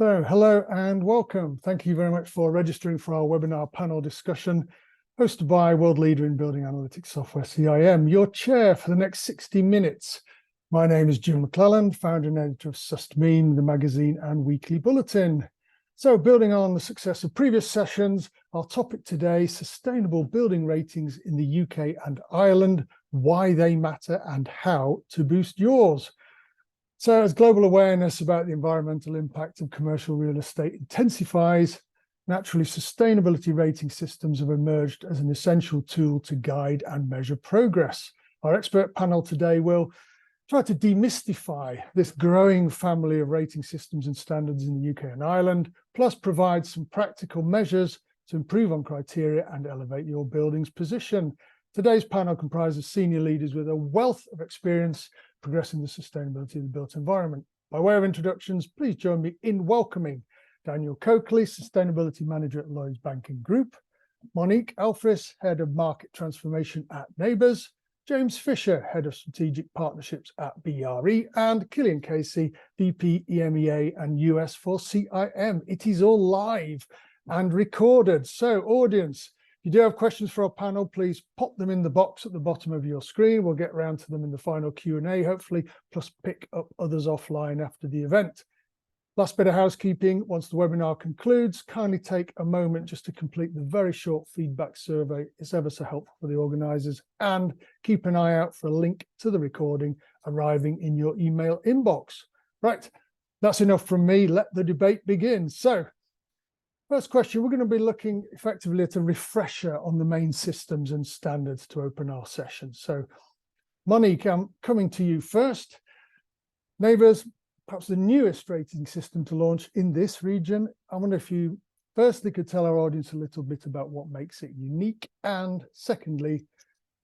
So, hello and welcome. Thank you very much for registering for our webinar panel discussion hosted by world leader in building analytics software, CIM, your chair for the next 60 minutes. My name is Jim McClelland, founder and editor of SustMean, the magazine and weekly bulletin. So, building on the success of previous sessions, our topic today, sustainable building ratings in the UK and Ireland, why they matter and how to boost yours. So as global awareness about the environmental impact of commercial real estate intensifies, naturally sustainability rating systems have emerged as an essential tool to guide and measure progress. Our expert panel today will try to demystify this growing family of rating systems and standards in the UK and Ireland, plus provide some practical measures to improve on criteria and elevate your building's position. Today's panel comprises senior leaders with a wealth of experience progressing the sustainability of the built environment. By way of introductions, please join me in welcoming Daniel Coakley, Sustainability Manager at Lloyds Banking Group, Monique Alfris, Head of Market Transformation at NABERS, James Fisher, Head of Strategic Partnerships at BRE, and Killian Casey, VP EMEA and US for CIM. It is all live and recorded. So, audience, if you do have questions for our panel, please pop them in the box at the bottom of your screen. We'll get around to them in the final Q&A, hopefully, plus pick up others offline after the event. Last bit of housekeeping, once the webinar concludes, kindly take a moment just to complete the very short feedback survey. It's ever so helpful for the organisers, and keep an eye out for a link to the recording arriving in your email inbox. Right, that's enough from me. Let the debate begin. So, first question, we're going to be looking effectively at a refresher on the main systems and standards to open our session. So, Monique, I'm coming to you first. NABERS, perhaps the newest rating system to launch in this region. I wonder if you firstly could tell our audience a little bit about what makes it unique, and secondly,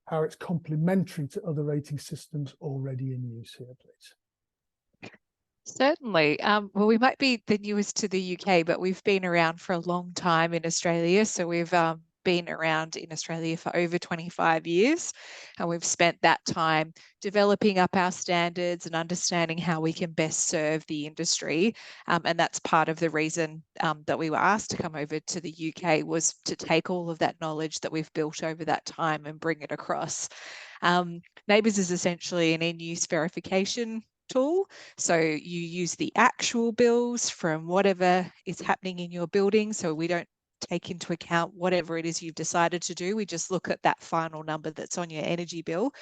how it's complementary to other rating systems already in use here, please. Certainly. Well, we might be the newest to the UK, but we've been around for a long time in Australia. So we've been around in Australia for over 25 years, and we've spent that time developing up our standards and understanding how we can best serve the industry. And that's part of the reason that we were asked to come over to the UK, was to take all of that knowledge that we've built over that time and bring it across. NABERS is essentially an end-use verification tool. So you use the actual bills from whatever is happening in your building. So we don't take into account whatever it is you've decided to do. We just look at that final number that's on your energy bill,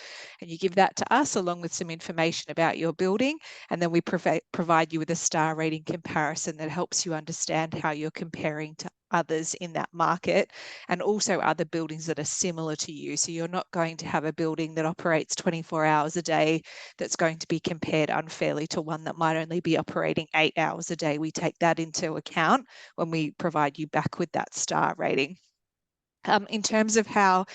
and you give that to us along with some information about your building. And then we provide you with a star rating comparison that helps you understand how you're comparing to others in that market, and also other buildings that are similar to you. So you're not going to have a building that operates 24 hours a day that's going to be compared unfairly to one that might only be operating 8 hours a day. We take that into account when we provide you back with that star rating. In terms of how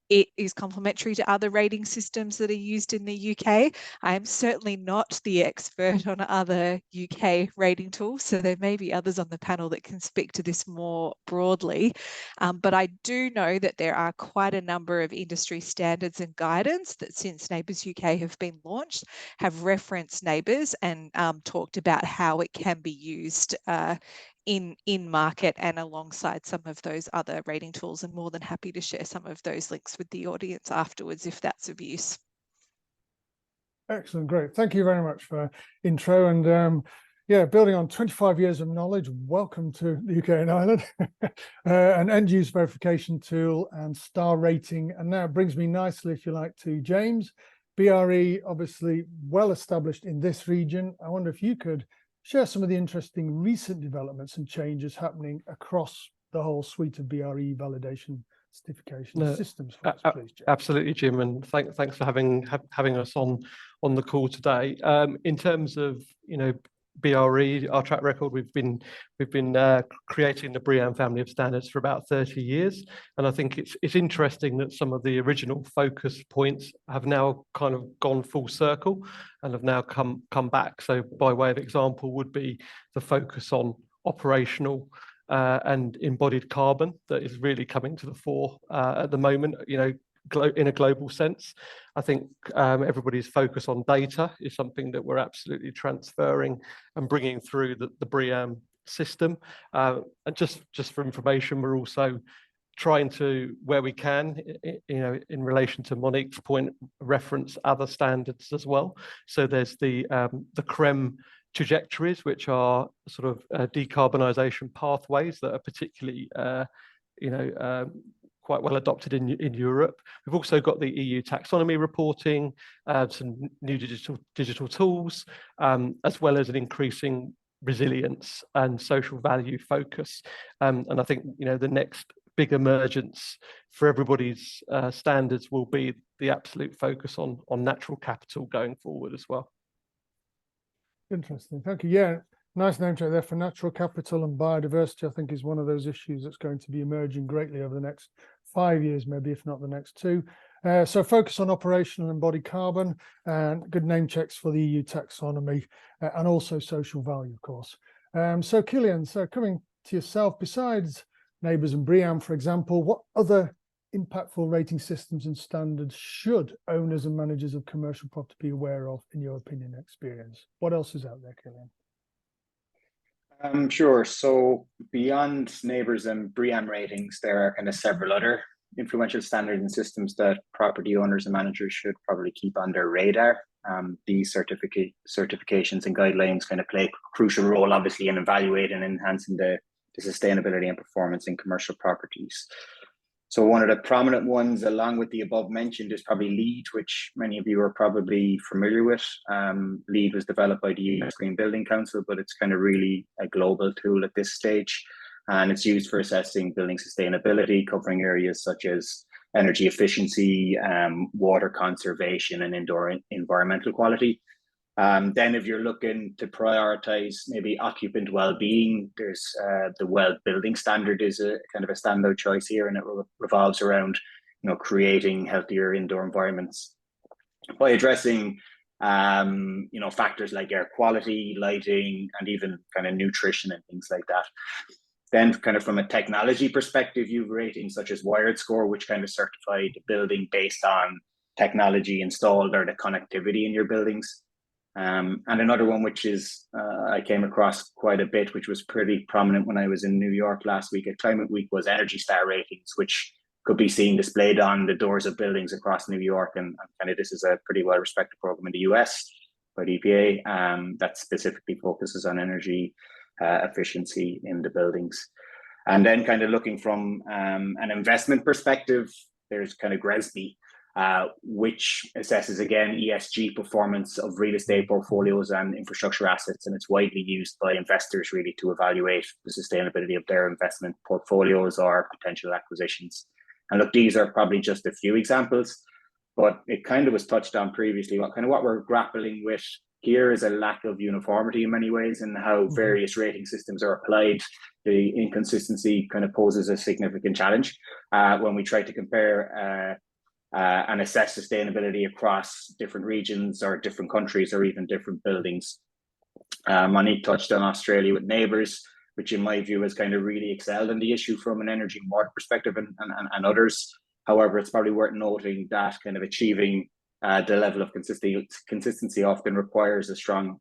it is complementary to other rating systems that are used in the UK, I am certainly not the expert on other UK rating tools, so there may be others on the panel that can speak to this more broadly. But I do know that there are quite a number of industry standards and guidance that, since NABERS UK have been launched, have referenced NABERS and talked about how it can be used in market and alongside some of those other rating tools. I'm more than happy to share some of those links with the audience afterwards if that's of use. Excellent, great. Thank you very much for intro. And yeah, building on 25 years of knowledge, welcome to the UK and Ireland. An end-use verification tool and star rating. And now it brings me nicely, if you like, to James. BRE, obviously well established in this region. I wonder if you could share some of the interesting recent developments and changes happening across the whole suite of BRE validation certification systems for us, please, James. Absolutely, Jim, and thanks for having us on the call today. In terms of BRE, our track record, we've been creating the BREEAM family of standards for about 30 years, and I think it's interesting that some of the original focus points have now kind of gone full circle and have now come back. So, by way of example, would be the focus on operational and embodied carbon that is really coming to the fore at the moment. In a global sense, I think everybody's focus on data is something that we're absolutely transferring and bringing through the BREEAM system. And just for information, we're also trying to, where we can, in relation to Monique's point, reference other standards as well. So there's the CREM trajectories, which are sort of decarbonisation pathways that are particularly, quite well adopted in Europe. We've also got the EU taxonomy reporting, some new digital tools, as well as an increasing resilience and social value focus. And I think the next big emergence for everybody's standards will be the absolute focus on natural capital going forward as well. Interesting, thank you. Yeah, nice name check there for natural capital, and biodiversity I think is one of those issues that's going to be emerging greatly over the next 5 years, maybe, if not the next 2. So focus on operational and embodied carbon, and good name checks for the EU taxonomy, and also social value, of course. So Cillian, so coming to yourself, besides NABERS and BREEAM, for example, what other impactful rating systems and standards should owners and managers of commercial property be aware of, in your opinion and experience? What else is out there, Cillian? Sure. So beyond NABERS and BREEAM ratings, there are kind of several other influential standards and systems that property owners and managers should probably keep on their radar. These certifications and guidelines kind of play a crucial role, obviously, in evaluating and enhancing the sustainability and performance in commercial properties. So one of the prominent ones, along with the above mentioned, is probably LEED, which many of you are probably familiar with. LEED was developed by the US Green Building Council, but it's kind of really a global tool at this stage. And it's used for assessing building sustainability, covering areas such as energy efficiency, water conservation, and indoor environmental quality. Then if you're looking to prioritize maybe occupant well-being, there's the WELL building standard is a kind of a standout choice here, and it revolves around creating healthier indoor environments by addressing factors like air quality, lighting, and even kind of nutrition and things like that. Then kind of from a technology perspective, you've ratings such as Wired Score, which kind of certify the building based on technology installed or the connectivity in your buildings. And another one, which is I came across quite a bit, which was pretty prominent when I was in New York last week at Climate Week, was Energy Star ratings, which could be seen displayed on the doors of buildings across New York. And kind of this is a pretty well-respected program in the US by the EPA that specifically focuses on energy efficiency in the buildings. And then kind of looking from an investment perspective, there's kind of GRESB, which assesses, again, ESG performance of real estate portfolios and infrastructure assets. And it's widely used by investors really to evaluate the sustainability of their investment portfolios or potential acquisitions. And look, these are probably just a few examples, but it kind of was touched on previously. What we're grappling with here is a lack of uniformity in many ways in how various rating systems are applied. The inconsistency kind of poses a significant challenge when we try to compare and assess sustainability across different regions or different countries or even different buildings. Monique touched on Australia with NABERS, which in my view has kind of really excelled in the issue from an energy and water perspective and others. However, it's probably worth noting that kind of achieving the level of consistency often requires a strong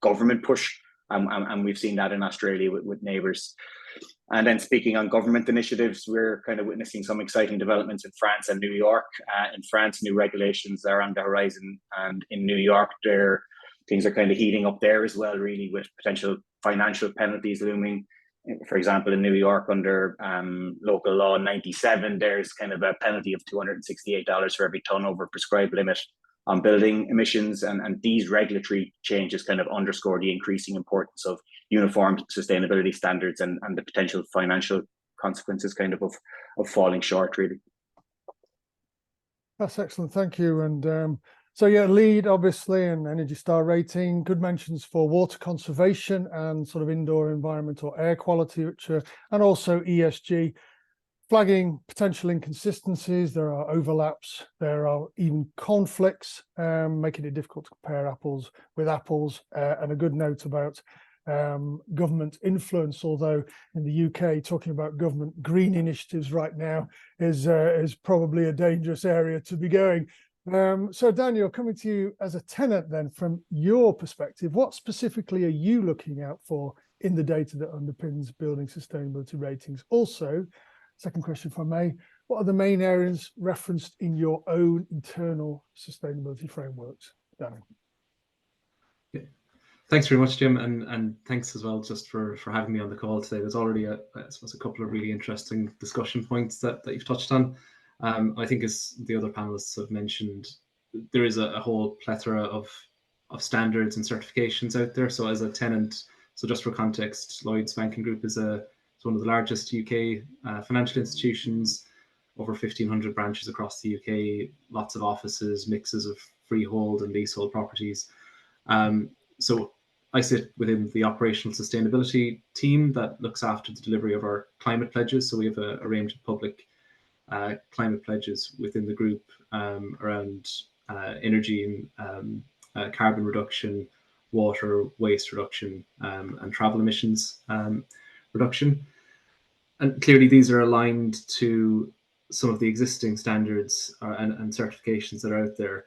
government push. And we've seen that in Australia with NABERS. And then speaking on government initiatives, we're kind of witnessing some exciting developments in France and New York. In France, new regulations are on the horizon, and in New York, things are kind of heating up there as well, really, with potential financial penalties looming. For example, in New York, under local law 97, there's kind of a penalty of $268 for every ton over prescribed limit on building emissions, and these regulatory changes kind of underscore the increasing importance of uniform sustainability standards and the potential financial consequences kind of falling short, really. That's excellent, thank you. And so yeah, LEED obviously, and Energy Star rating, good mentions for water conservation and sort of indoor environmental air quality, which and also ESG. Flagging potential inconsistencies, there are overlaps, there are even conflicts, making it difficult to compare apples with apples, and a good note about government influence, although in the UK, talking about government green initiatives right now is probably a dangerous area to be going. So Daniel, coming to you as a tenant then, from your perspective, what specifically are you looking out for in the data that underpins building sustainability ratings? Also, second question, if I may, what are the main areas referenced in your own internal sustainability frameworks? Danny. Thanks very much, Jim, and thanks as well just for having me on the call today. There's already, I suppose, a couple of really interesting discussion points that you've touched on. I think, as the other panelists have mentioned, there is a whole plethora of standards and certifications out there. So as a tenant, so just for context, Lloyds Banking Group is one of the largest UK financial institutions, over 1,500 branches across the UK, lots of offices, mixes of freehold and leasehold properties. So I sit within the operational sustainability team that looks after the delivery of our climate pledges. So we have a range of public climate pledges within the group around energy and carbon reduction, water, waste reduction, and travel emissions reduction. And clearly these are aligned to some of the existing standards and certifications that are out there.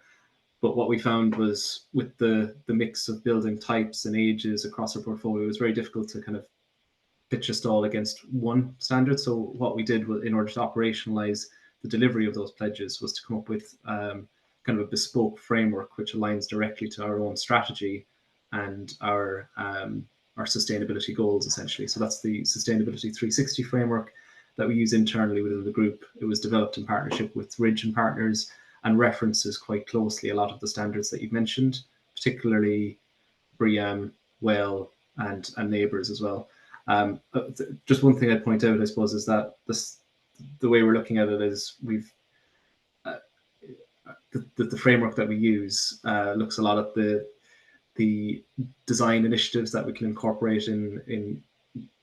But what we found was, with the mix of building types and ages across our portfolio, it was very difficult to kind of pitch a stall against one standard. So what we did was, in order to operationalize the delivery of those pledges, was to come up with kind of a bespoke framework which aligns directly to our own strategy and our sustainability goals, essentially. So that's the Sustainability 360 framework that we use internally within the group. It was developed in partnership with Ridge and Partners, and references quite closely a lot of the standards that you've mentioned, particularly BREEAM, WELL, and NABERS as well. Just one thing I'd point out, I suppose, is that the way we're looking at it is we've the framework that we use looks a lot at the design initiatives that we can incorporate in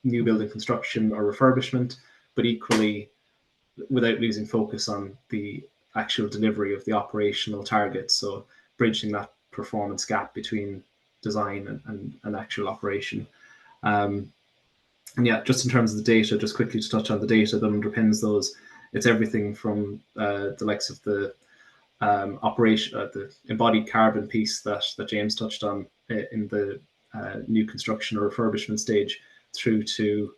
new building construction or refurbishment, but equally without losing focus on the actual delivery of the operational targets. So bridging that performance gap between design and actual operation. And yeah, just in terms of the data, just quickly to touch on the data that underpins those, it's everything from the likes of the the embodied carbon piece that James touched on in the new construction or refurbishment stage, through to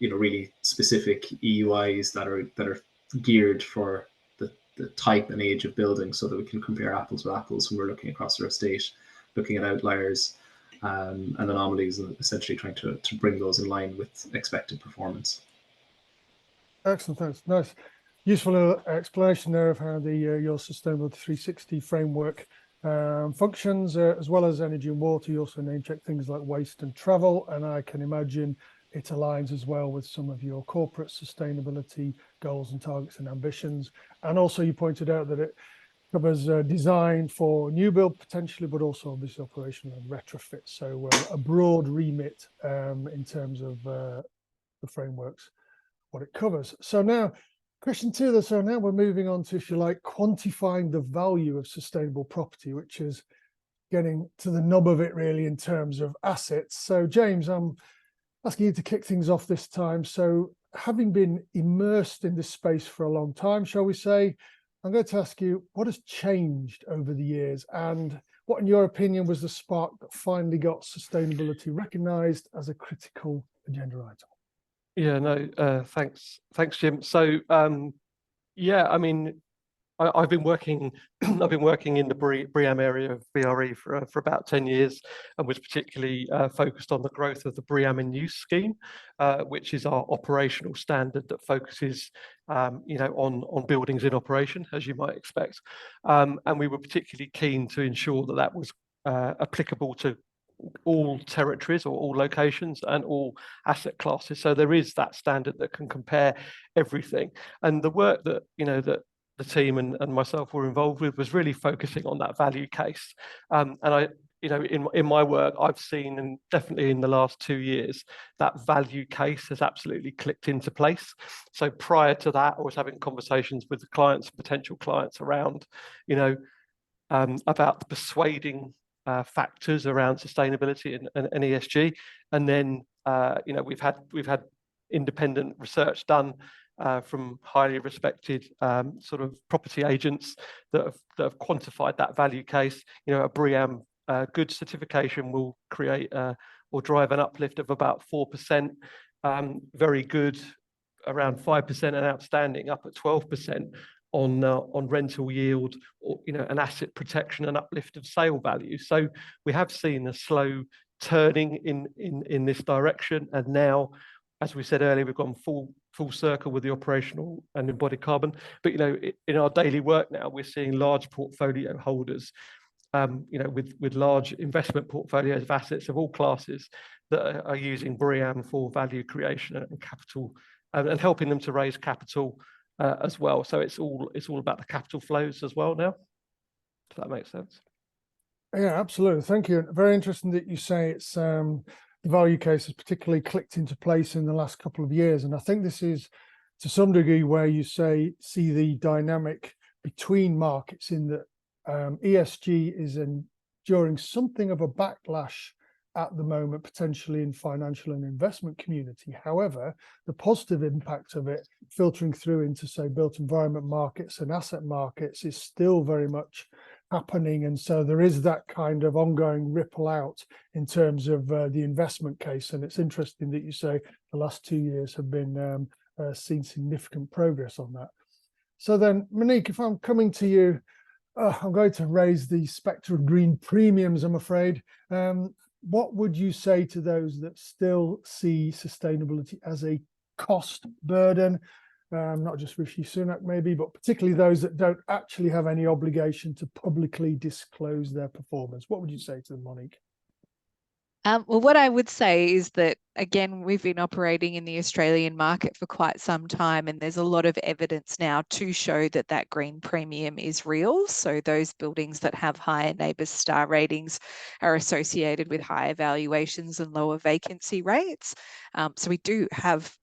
really specific EUIs that are geared for the type and age of building, so that we can compare apples with apples when we're looking across our estate, looking at outliers and anomalies, and essentially trying to bring those in line with expected performance. Excellent, thanks. Nice. Useful explanation there of how the your Sustainability 360 framework functions, as well as energy and water. You also name check things like waste and travel, and I can imagine it aligns as well with some of your corporate sustainability goals and targets and ambitions. And also you pointed out that it covers design for new build potentially, but also obviously operational and retrofit. So a broad remit in terms of the frameworks, what it covers. So now, question two, so now we're moving on to, if you like, quantifying the value of sustainable property, which is getting to the nub of it really in terms of assets. So James, I'm asking you to kick things off this time. So having been immersed in this space for a long time, shall we say, I'm going to ask you, what has changed over the years, and what, in your opinion, was the spark that finally got sustainability recognised as a critical agenda item? Yeah, no, thanks, Jim. So, yeah, I mean, I've been working in the BREEAM area of BRE for about 10 years, and was particularly focused on the growth of the BREEAM in Use scheme, which is our operational standard that focuses, on buildings in operation, as you might expect. And we were particularly keen to ensure that that was applicable to all territories or all locations and all asset classes. So there is that standard that can compare everything. And the work that that the team and myself were involved with was really focusing on that value case. And I, in my work, I've seen, and definitely in the last 2 years, that value case has absolutely clicked into place. So prior to that, I was having conversations with the clients, potential clients, around, about the persuading factors around sustainability and ESG. And then, we've had independent research done from highly respected sort of property agents that have quantified that value case. A BREEAM good certification will create or drive an uplift of about 4%. Very good, around 5% and outstanding, up at 12% on rental yield, or an asset protection and uplift of sale value. So we have seen a slow turning in this direction, and now, as we said earlier, we've gone full circle with the operational and embodied carbon. But in our daily work now, we're seeing large portfolio holders, with large investment portfolios of assets of all classes that are using BREEAM for value creation and capital, and helping them to raise capital as well. So it's all about the capital flows as well now. Does that make sense? Yeah, absolutely. Thank you. Very interesting that you say it's the value case has particularly clicked into place in the last couple of years. And I think this is to some degree where you see the dynamic between markets, in that ESG is enduring something of a backlash at the moment, potentially in financial and investment community. However, the positive impact of it filtering through into, say, built environment markets and asset markets is still very much happening. And so there is that kind of ongoing ripple out in terms of the investment case. And it's interesting that you say the last 2 years have been seen significant progress on that. So then, Monique, if I'm coming to you, I'm going to raise the spectre of green premiums, I'm afraid. What would you say to those that still see sustainability as a cost burden? Not just Rishi Sunak maybe, but particularly those that don't actually have any obligation to publicly disclose their performance. What would you say to them, Monique? Well, what I would say is that, again, we've been operating in the Australian market for quite some time, and there's a lot of evidence now to show that that green premium is real. So those buildings that have higher NABERS star ratings are associated with higher valuations and lower vacancy rates. So we do have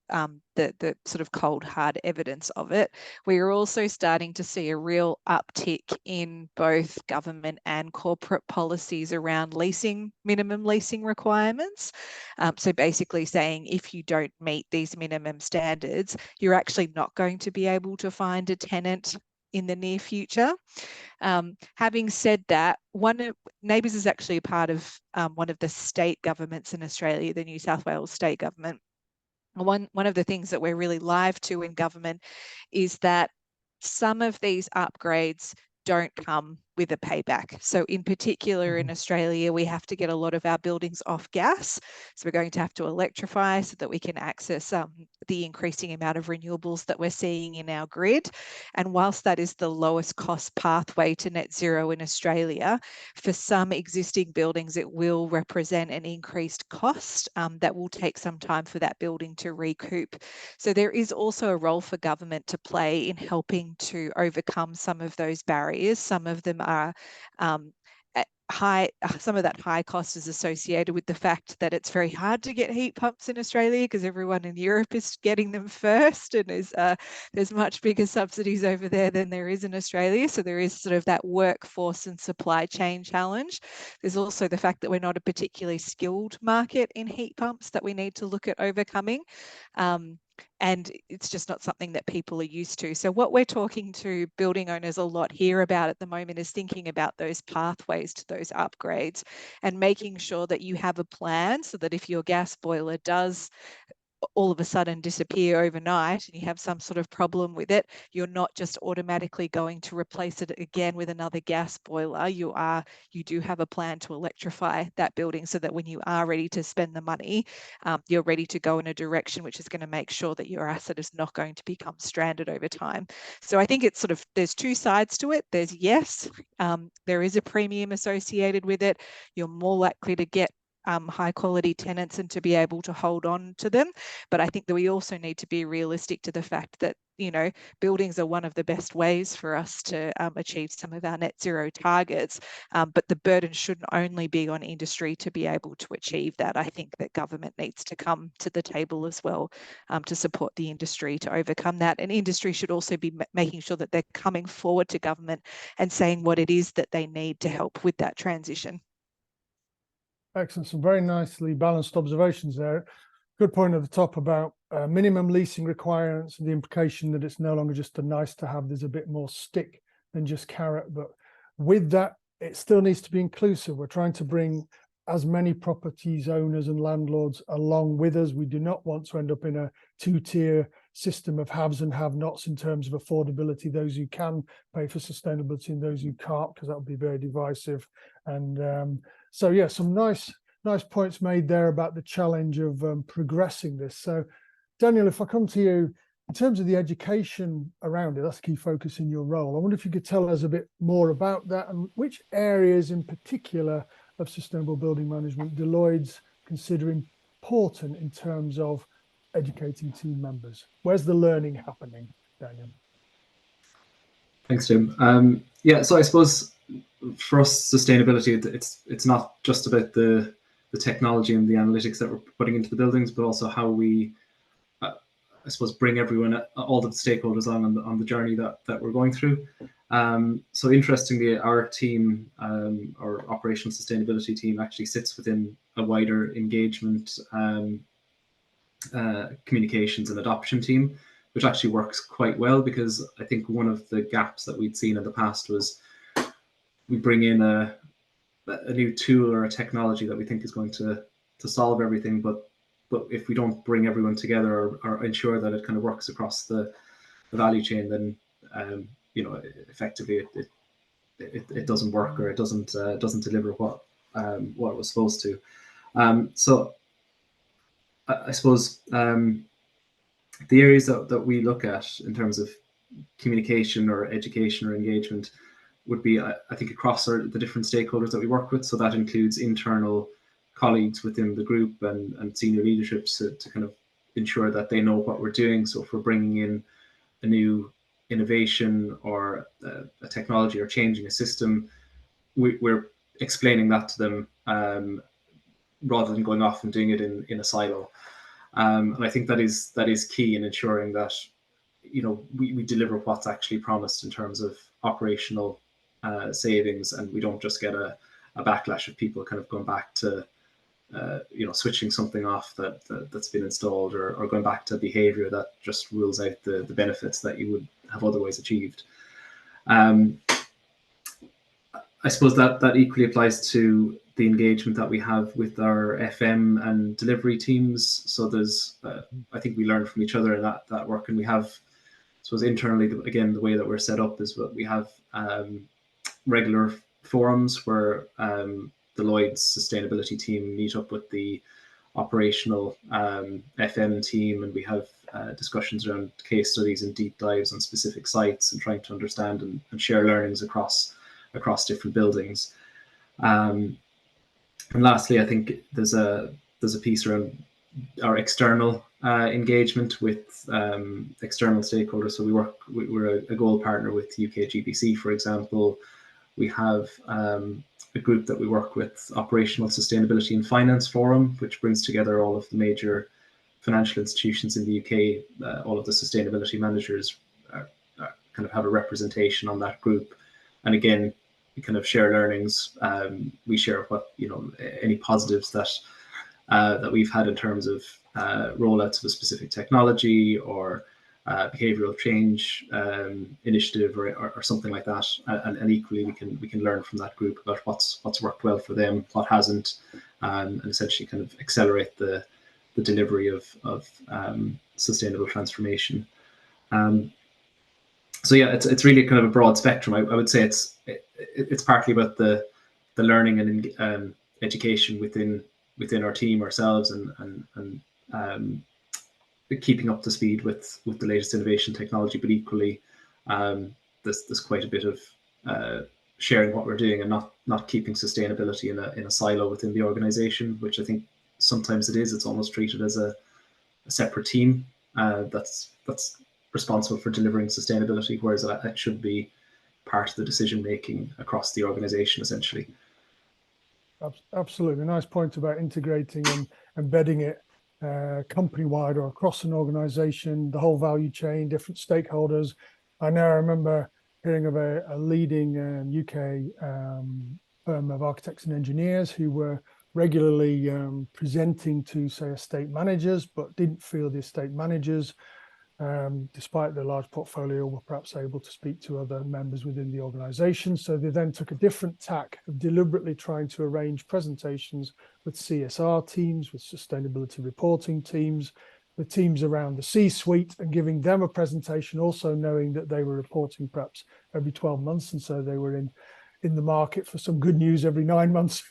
the sort of cold, hard evidence of it. We are also starting to see a real uptick in both government and corporate policies around leasing, minimum leasing requirements. So basically saying if you don't meet these minimum standards, you're actually not going to be able to find a tenant in the near future. Having said that, NABERS is actually a part of one of the state governments in Australia, the New South Wales state government. One of the things that we're really live to in government is that some of these upgrades don't come with a payback. So in particular in Australia, we have to get a lot of our buildings off gas. So we're going to have to electrify so that we can access the increasing amount of renewables that we're seeing in our grid. And whilst that is the lowest cost pathway to net zero in Australia, for some existing buildings, it will represent an increased cost that will take some time for that building to recoup. So there is also a role for government to play in helping to overcome some of those barriers. Some of them are high. Some of that high cost is associated with the fact that it's very hard to get heat pumps in Australia because everyone in Europe is getting them first, and there's much bigger subsidies over there than there is in Australia. So there is sort of that workforce and supply chain challenge. There's also the fact that we're not a particularly skilled market in heat pumps that we need to look at overcoming. And it's just not something that people are used to. So what we're talking to building owners a lot here about at the moment is thinking about those pathways to those upgrades and making sure that you have a plan so that if your gas boiler does all of a sudden disappear overnight and you have some sort of problem with it, you're not just automatically going to replace it again with another gas boiler. You do have a plan to electrify that building so that when you are ready to spend the money, you're ready to go in a direction which is going to make sure that your asset is not going to become stranded over time. So I think it's sort of, there's two sides to it. There's yes, there is a premium associated with it. You're more likely to get high quality tenants and to be able to hold on to them. But I think that we also need to be realistic to the fact that, buildings are one of the best ways for us to achieve some of our net zero targets. But the burden shouldn't only be on industry to be able to achieve that. I think that government needs to come to the table as well to support the industry to overcome that. And industry should also be making sure that they're coming forward to government and saying what it is that they need to help with that transition. Excellent. Some very nicely balanced observations there. Good point at the top about minimum leasing requirements and the implication that it's no longer just a nice to have. There's a bit more stick than just carrot. But with that, it still needs to be inclusive. We're trying to bring as many properties owners and landlords along with us. We do not want to end up in a two-tier system of haves and have-nots in terms of affordability, those who can pay for sustainability and those who can't, because that would be very divisive. And so, yeah, some nice points made there about the challenge of progressing this. So, Daniel, if I come to you, in terms of the education around it, that's a key focus in your role. I wonder if you could tell us a bit more about that and which areas in particular of sustainable building management Deloitte's consider important in terms of educating team members. Where's the learning happening, Daniel? Thanks, Jim. Yeah, so I suppose for us, sustainability, it's not just about the technology and the analytics that we're putting into the buildings, but also how we, I suppose, bring everyone, all the stakeholders on the journey that we're going through. So interestingly, our team, our operational sustainability team, actually sits within a wider engagement, communications and adoption team, which actually works quite well, because I think one of the gaps that we'd seen in the past was we bring in a new tool or a technology that we think is going to solve everything, but if we don't bring everyone together or ensure that it kind of works across the value chain, then you know, effectively it doesn't work, or it doesn't deliver what it was supposed to. So I suppose the areas that we look at in terms of communication or education or engagement would be, I think, across the different stakeholders that we work with. So that includes internal colleagues within the group and senior leaderships to kind of ensure that they know what we're doing. So if we're bringing in a new innovation or a technology or changing a system, we're explaining that to them rather than going off and doing it in a silo. And I think that is key in ensuring that, you know, we deliver what's actually promised in terms of operational savings, and we don't just get a backlash of people kind of going back to you know, switching something off that's been installed, or going back to behavior that just rules out the benefits that you would have otherwise achieved. I suppose that equally applies to the engagement that we have with our FM and delivery teams. So there's, I think we learn from each other in that work, and we have, I suppose, internally, again, the way that we're set up is what we have regular forums where Deloitte's sustainability team meet up with the operational FM team, and we have discussions around case studies and deep dives on specific sites, and trying to understand and share learnings across different buildings. And lastly, I think there's a piece around our external engagement with external stakeholders. So we're a gold partner with UK GBC, for example. We have a group that we work with, Operational Sustainability and Finance Forum, which brings together all of the major financial institutions in the UK. All of the sustainability managers kind of have a representation on that group. And again, we kind of share learnings. We share what, you know, any positives that we've had in terms of rollouts of a specific technology or behavioral change initiative or something like that, and equally we can learn from that group about what's worked well for them, what hasn't, and essentially kind of accelerate the delivery of sustainable transformation. So yeah, it's really kind of a broad spectrum. I would say it's partly about the learning and education within our team ourselves, and keeping up to speed with the latest innovation technology, but equally there's quite a bit of sharing what we're doing, and not keeping sustainability in a silo within the organization, which I think sometimes it's almost treated as a separate team that's responsible for delivering sustainability, whereas that should be part of the decision making across the organization, essentially. Absolutely. Nice point about integrating and embedding it company-wide or across an organization, the whole value chain, different stakeholders. I remember hearing of a leading UK firm of architects and engineers who were regularly presenting to, say, estate managers, but didn't feel the estate managers despite their large portfolio, were perhaps able to speak to other members within the organization. So they then took a different tack of deliberately trying to arrange presentations with CSR teams, with sustainability reporting teams, the teams around the C-suite, and giving them a presentation, also knowing that they were reporting perhaps every 12 months. And so they were in the market for some good news every 9 months.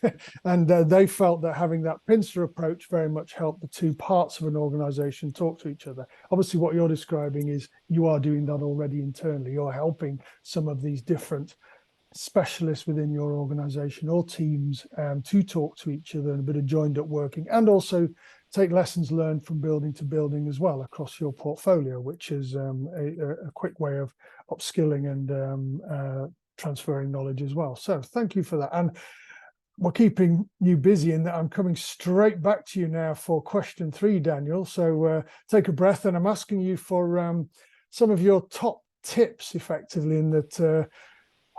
And they felt that having that pincer approach very much helped the two parts of an organization talk to each other. Obviously, what you're describing is you are doing that already internally. You're helping some of these different specialists within your organization or teams to talk to each other, and a bit of joined up working, and also take lessons learned from building to building as well across your portfolio, which is a quick way of upskilling and transferring knowledge as well. So thank you for that. And we're keeping you busy in that I'm coming straight back to you now for question 3, Daniel. So take a breath, and I'm asking you for some of your top tips effectively in that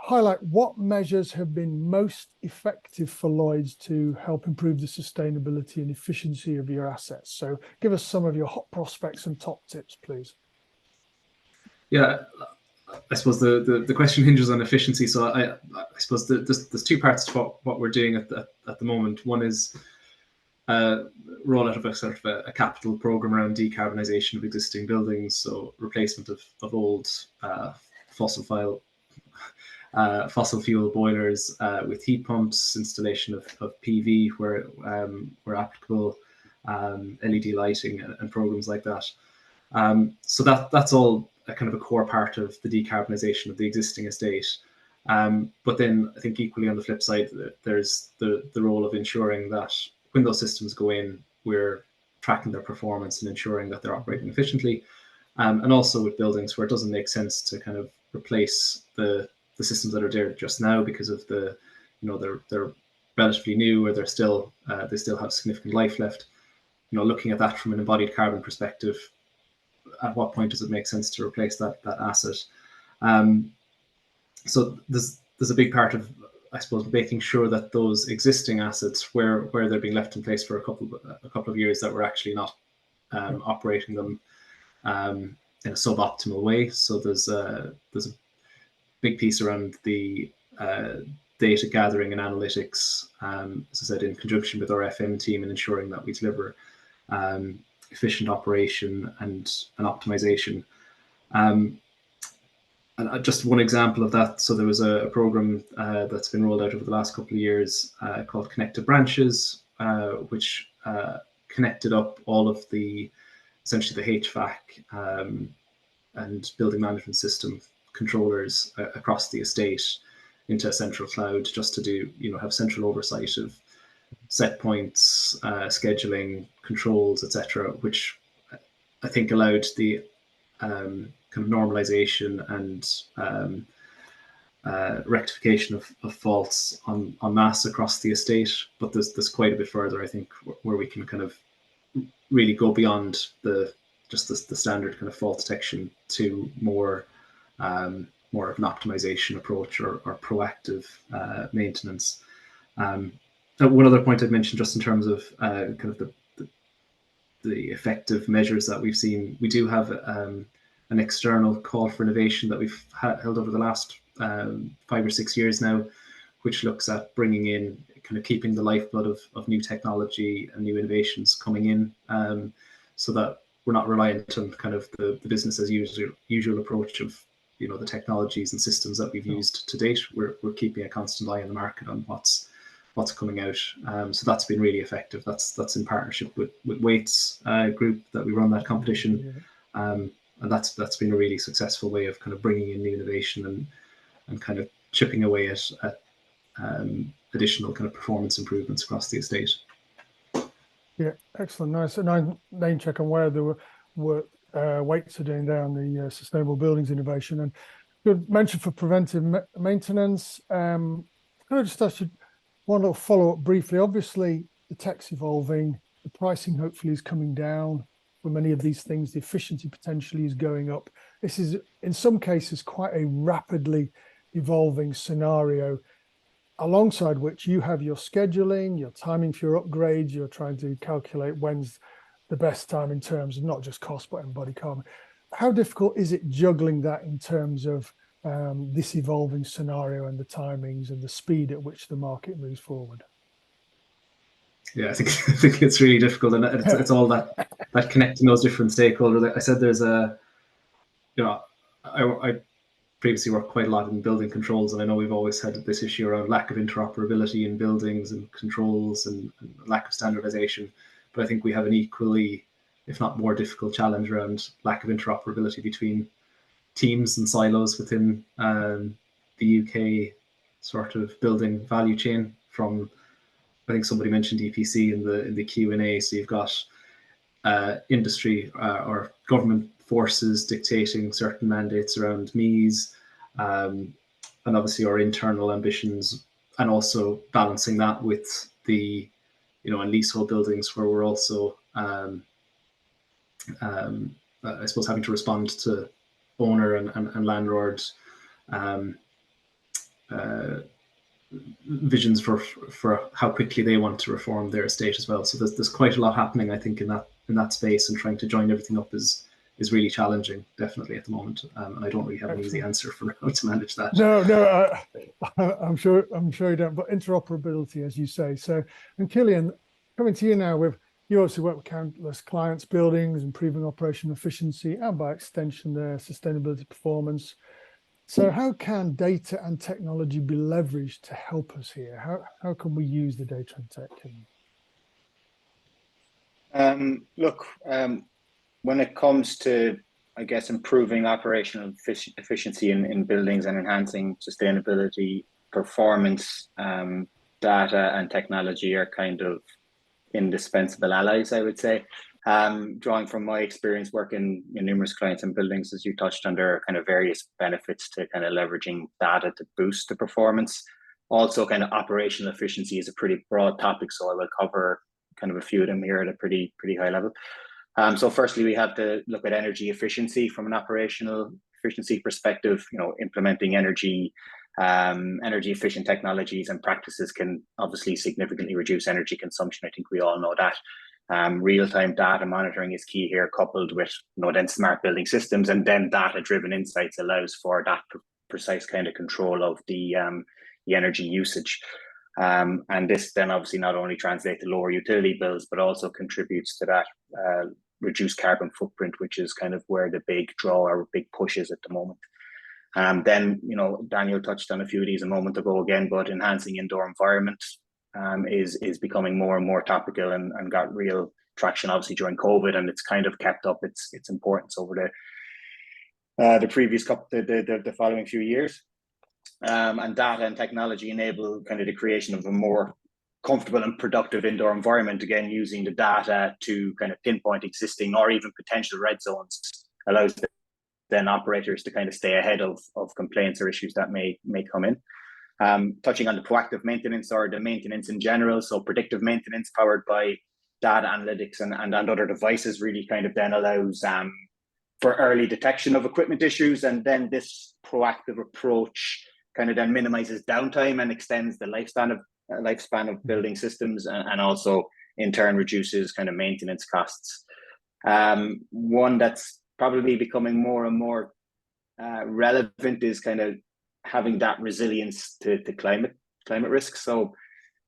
highlight what measures have been most effective for Lloyds to help improve the sustainability and efficiency of your assets. So give us some of your hot prospects and top tips, please. Yeah, I suppose the question hinges on efficiency. So I suppose there's two parts to what we're doing at the moment. One is rollout of a sort of a capital program around decarbonisation of existing buildings, so replacement of old fossil fuel boilers with heat pumps, installation of PV where applicable, LED lighting and programs like that. So that's all a kind of a core part of the decarbonisation of the existing estate. But then I think equally on the flip side, there's the role of ensuring that when those systems go in, we're tracking their performance and ensuring that they're operating efficiently. And also with buildings where it doesn't make sense to kind of replace the systems that are there just now because of the, they're relatively new, or they still have significant life left. Looking at that from an embodied carbon perspective, at what point does it make sense to replace that asset? So there's a big part of, I suppose, making sure that those existing assets, where they're being left in place for a couple of years, that we're actually not operating them in a suboptimal way. So there's a big piece around the data gathering and analytics, as I said, in conjunction with our FM team, and ensuring that we deliver efficient operation and optimization. And just one example of that, so there was a program that's been rolled out over the last couple of years called Connected Branches, which connected up all of essentially the HVAC and building management system controllers across the estate into a central cloud, just to do, have central oversight of set points, scheduling, controls, etc., which I think allowed the kind of normalization and rectification of faults en masse across the estate. But there's quite a bit further, I think, where we can kind of really go beyond just the standard kind of fault detection to more of an optimization approach or proactive maintenance. One other point I'd mention, just in terms of kind of the effective measures that we've seen, we do have an external call for innovation that we've held over the last 5 or 6 years now, which looks at bringing in, kind of keeping the lifeblood of new technology and new innovations coming in, so that we're not reliant on kind of the business as usual approach of the technologies and systems that we've used to date. We're keeping a constant eye on the market on what's coming out. So that's been really effective. That's in partnership with Waits Group that we run that competition, and that's been a really successful way of kind of bringing in new innovation and kind of chipping away at additional kind of performance improvements across the estate. Yeah, excellent, nice. And I name check on where there were Waits are doing there on the sustainable buildings innovation. And you mentioned for preventive maintenance. Can I just ask you one little follow up briefly? Obviously, the tech's evolving, the pricing hopefully is coming down for many of these things. The efficiency potentially is going up. This is, in some cases, quite a rapidly evolving scenario, alongside which you have your scheduling, your timing for your upgrades. You're trying to calculate when's the best time in terms of not just cost, but embodied carbon. how difficult is it juggling that in terms of this evolving scenario and the timings and the speed at which the market moves forward? Yeah, I think it's really difficult, and it's all that connecting those different stakeholders. I said there's I previously worked quite a lot in building controls, and I know we've always had this issue around lack of interoperability in buildings and controls and lack of standardization. But I think we have an equally, if not more difficult challenge around lack of interoperability between teams and silos within the UK sort of building value chain. From, I think somebody mentioned EPC in the Q&A. So you've got industry or government forces dictating certain mandates around MEES, and obviously our internal ambitions, and also balancing that with the, in leasehold buildings where we're also, I suppose, having to respond to owner and landlord visions for how quickly they want to reform their estate as well. So there's quite a lot happening, I think, in that space, and trying to join everything up is really challenging, definitely, at the moment. And I don't really have an easy answer for how to manage that. No, I'm sure you don't. But interoperability, as you say. So, and Killian, coming to you now, you also work with countless clients, buildings, improving operational efficiency, and by extension, their sustainability performance. So how can data and technology be leveraged to help us here? How can we use the data and tech? Look, when it comes to, I guess, improving operational efficiency in buildings and enhancing sustainability performance, data and technology are kind of indispensable allies, I would say. Drawing from my experience working in numerous clients and buildings, as you touched on, there are kind of various benefits to kind of leveraging data to boost the performance. Also, kind of operational efficiency is a pretty broad topic, so I will cover kind of a few of them here at a pretty high level. So firstly, we have to look at energy efficiency from an operational efficiency perspective. Implementing energy efficient technologies and practices can obviously significantly reduce energy consumption. I think we all know that. Real-time data monitoring is key here, coupled with then smart building systems, and then data-driven insights allows for that precise kind of control of the energy usage. And this then obviously not only translates to lower utility bills, but also contributes to that reduced carbon footprint, which is kind of where the big draw or big push is at the moment. Then, Daniel touched on a few of these a moment ago again, but enhancing indoor environment is becoming more and more topical and got real traction, obviously, during COVID, and it's kind of kept up its importance over the previous the following few years. And data and technology enable kind of the creation of a more comfortable and productive indoor environment, again using the data to kind of pinpoint existing or even potential red zones, allows then operators to kind of stay ahead of complaints or issues that may come in. Touching on the proactive maintenance or the maintenance in general, so predictive maintenance powered by data analytics and other devices really kind of then allows for early detection of equipment issues, and then this proactive approach kind of then minimizes downtime and extends the lifespan of building systems, and also in turn reduces kind of maintenance costs. One that's probably becoming more and more relevant is kind of having that resilience to climate risk. So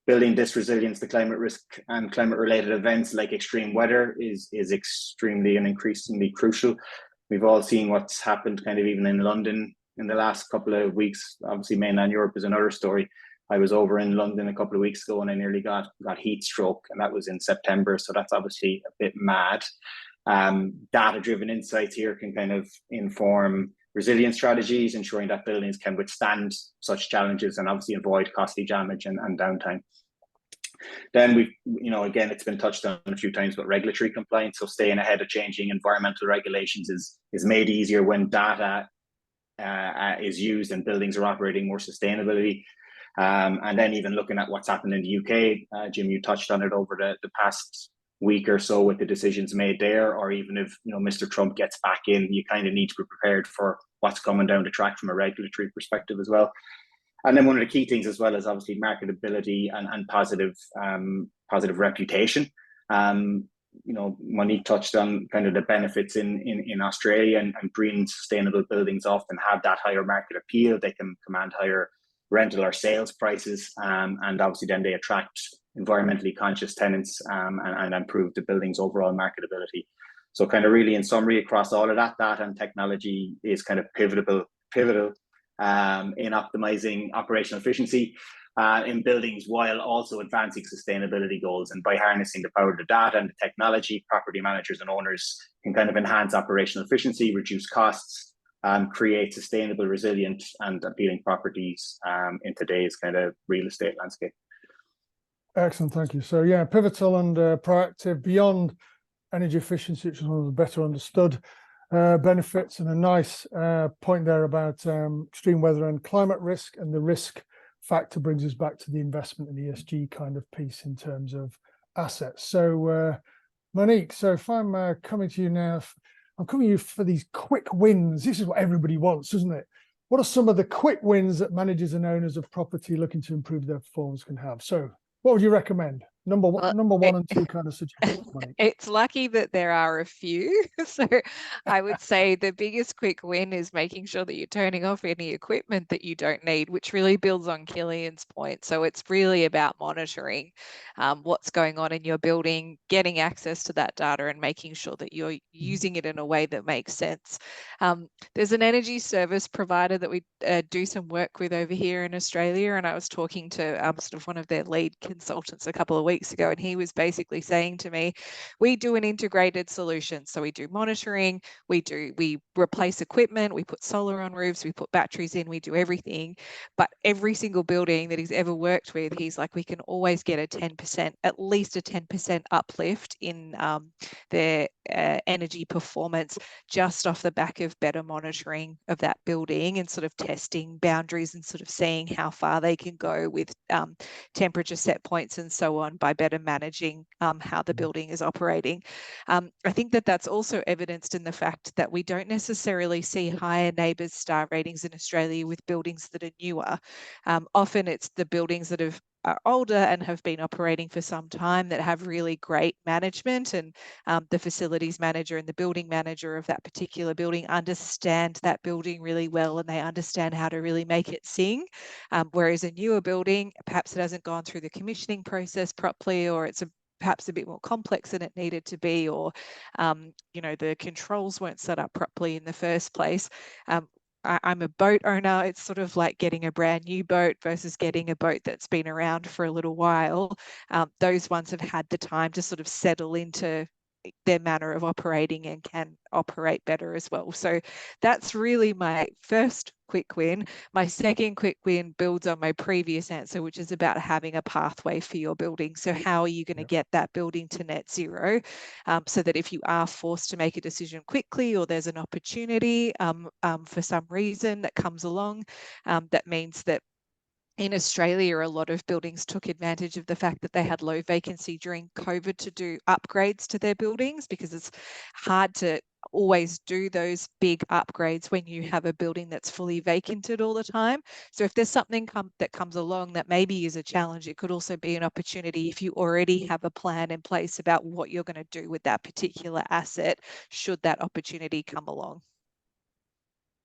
building this resilience to climate risk and climate related events like extreme weather is extremely and increasingly crucial. We've all seen what's happened kind of even in London in the last couple of weeks. Obviously mainland Europe is another story. I was over in London a couple of weeks ago and I nearly got heat stroke, and that was in September. So that's obviously a bit mad. Data-driven insights here can kind of inform resilience strategies, ensuring that buildings can withstand such challenges and obviously avoid costly damage and downtime. Then we've, again, it's been touched on a few times, but regulatory compliance. So staying ahead of changing environmental regulations is made easier when data is used and buildings are operating more sustainably. And then even looking at what's happened in the UK, Jim, you touched on it over the past week or so with the decisions made there, or even if Mr. Trump gets back in, you kind of need to be prepared for what's coming down the track from a regulatory perspective as well. And then one of the key things as well is obviously marketability and positive reputation. Monique touched on kind of the benefits in Australia, and green sustainable buildings often have that higher market appeal. They can command higher rental or sales prices, and obviously then they attract environmentally conscious tenants, and improve the building's overall marketability. So kind of really in summary, across all of that, data and technology is kind of pivotal in optimizing operational efficiency in buildings, while also advancing sustainability goals. And by harnessing the power of the data and the technology, property managers and owners can kind of enhance operational efficiency, reduce costs, create sustainable, resilient and appealing properties in today's kind of real estate landscape. Excellent, thank you. So yeah, pivotal and proactive beyond energy efficiency, which is one of the better understood benefits, and a nice point there about extreme weather and climate risk, and the risk factor brings us back to the investment and ESG kind of piece in terms of assets. So Monique, so if I'm coming to you now, I'm coming to you for these quick wins. This is what everybody wants, isn't it? What are some of the quick wins that managers and owners of property looking to improve their performance can have? So what would you recommend? Number one and two kind of suggestions, Monique. It's lucky that there are a few. So I would say the biggest quick win is making sure that you're turning off any equipment that you don't need, which really builds on Killian's point. So it's really about monitoring what's going on in your building, getting access to that data and making sure that you're using it in a way that makes sense. There's an energy service provider that we do some work with over here in Australia, and I was talking to sort of one of their lead consultants a couple of weeks ago, and he was basically saying to me, we do an integrated solution. So we do monitoring, we replace equipment, we put solar on roofs, we put batteries in, we do everything. But every single building that he's ever worked with, he's like, we can always get at least a 10% uplift in their energy performance just off the back of better monitoring of that building and sort of testing boundaries and sort of seeing how far they can go with temperature set points and so on by better managing how the building is operating. I think that that's also evidenced in the fact that we don't necessarily see higher NABERS star ratings in Australia with buildings that are newer. Often it's the buildings that are older and have been operating for some time that have really great management, and the facilities manager and the building manager of that particular building understand that building really well, and they understand how to really make it sing. Whereas a newer building, perhaps it hasn't gone through the commissioning process properly, or it's perhaps a bit more complex than it needed to be, or the controls weren't set up properly in the first place. I'm a boat owner. It's sort of like getting a brand new boat versus getting a boat that's been around for a little while. Those ones have had the time to sort of settle into their manner of operating and can operate better as well. So that's really my first quick win. My second quick win builds on my previous answer, which is about having a pathway for your building. So how are you going to get that building to net zero, so that if you are forced to make a decision quickly, or there's an opportunity for some reason that comes along, that means that in Australia, a lot of buildings took advantage of the fact that they had low vacancy during COVID to do upgrades to their buildings, because it's hard to always do those big upgrades when you have a building that's fully vacanted all the time. So if there's something that comes along that maybe is a challenge, it could also be an opportunity if you already have a plan in place about what you're going to do with that particular asset should that opportunity come along.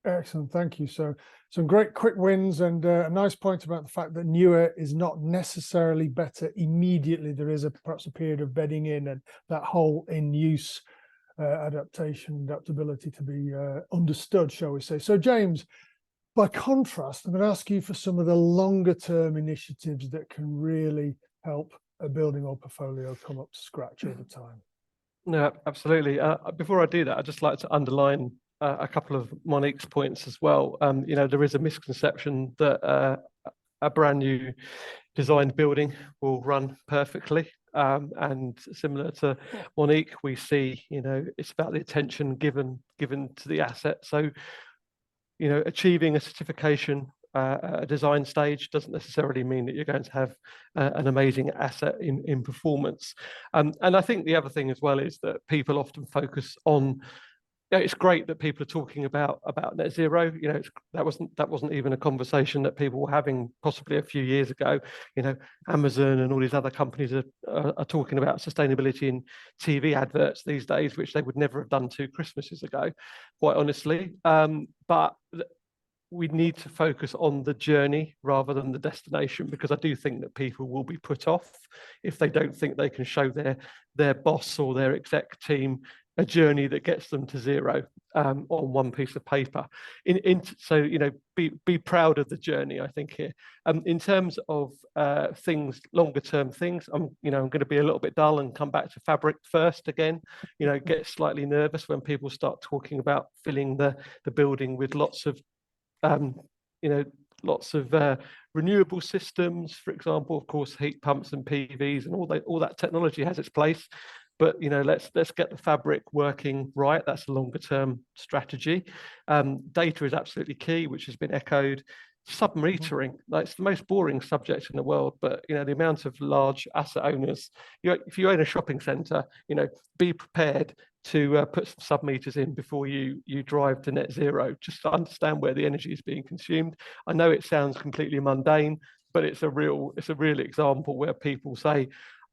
Excellent, thank you. So some great quick wins, and a nice point about the fact that newer is not necessarily better immediately. There is perhaps a period of bedding in, and that whole in-use adaptability to be understood, shall we say. So James, by contrast, I'm going to ask you for some of the longer term initiatives that can really help a building or portfolio come up to scratch over time. No, absolutely. Before I do that, I'd just like to underline a couple of Monique's points as well. There is a misconception that a brand new designed building will run perfectly. And similar to Monique, we see, it's about the attention given to the asset. So, achieving a certification at a design stage doesn't necessarily mean that you're going to have an amazing asset in performance. And I think the other thing as well is that people often focus on yeah, it's great that people are talking about net zero. You know, that wasn't even a conversation that people were having possibly a few years ago. You know, Amazon and all these other companies are talking about sustainability in TV adverts these days, which they would never have done 2 Christmases ago, quite honestly. But we need to focus on the journey rather than the destination, because I do think that people will be put off if they don't think they can show their boss or their exec team a journey that gets them to zero on one piece of paper. So, you know, be proud of the journey, I think, here. In terms of things, longer term things, I'm going to be a little bit dull and come back to fabric first again. You know, get slightly nervous when people start talking about filling the building with lots of renewable systems, for example. Of course, heat pumps and PVs and all that technology has its place. But, you know, let's get the fabric working right. That's a longer term strategy. Data is absolutely key, which has been echoed. Submetering, like, it's the most boring subject in the world, but, you know, the amount of large asset owners, if you own a shopping centre, you know, be prepared to put some sub-meters in before you drive to net zero, just to understand where the energy is being consumed. I know it sounds completely mundane, but it's a real example where people say,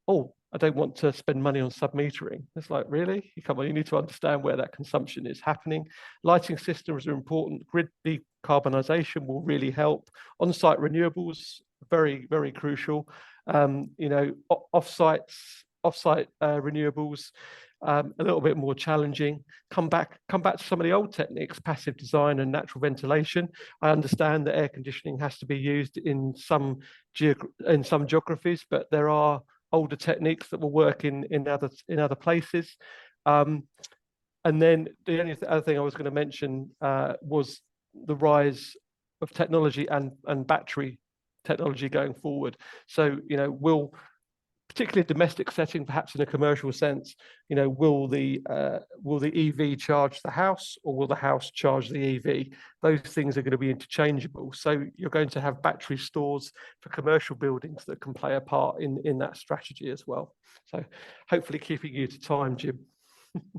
oh, I don't want to spend money on sub-metering. It's like, really? Come on, you need to understand where that consumption is happening. Lighting systems are important. Grid decarbonisation will really help. On-site renewables, very, very crucial. You know, off-site renewables, a little bit more challenging. Come back to some of the old techniques, passive design and natural ventilation. I understand that air conditioning has to be used in some geographies, but there are older techniques that will work in other places. And then the only other thing I was going to mention was the rise of technology and battery technology going forward. So, you know, particularly a domestic setting, perhaps in a commercial sense, you know, will the EV charge the house, or will the house charge the EV? Those things are going to be interchangeable. So you're going to have battery stores for commercial buildings that can play a part in that strategy as well. So hopefully keeping you to time, Jim.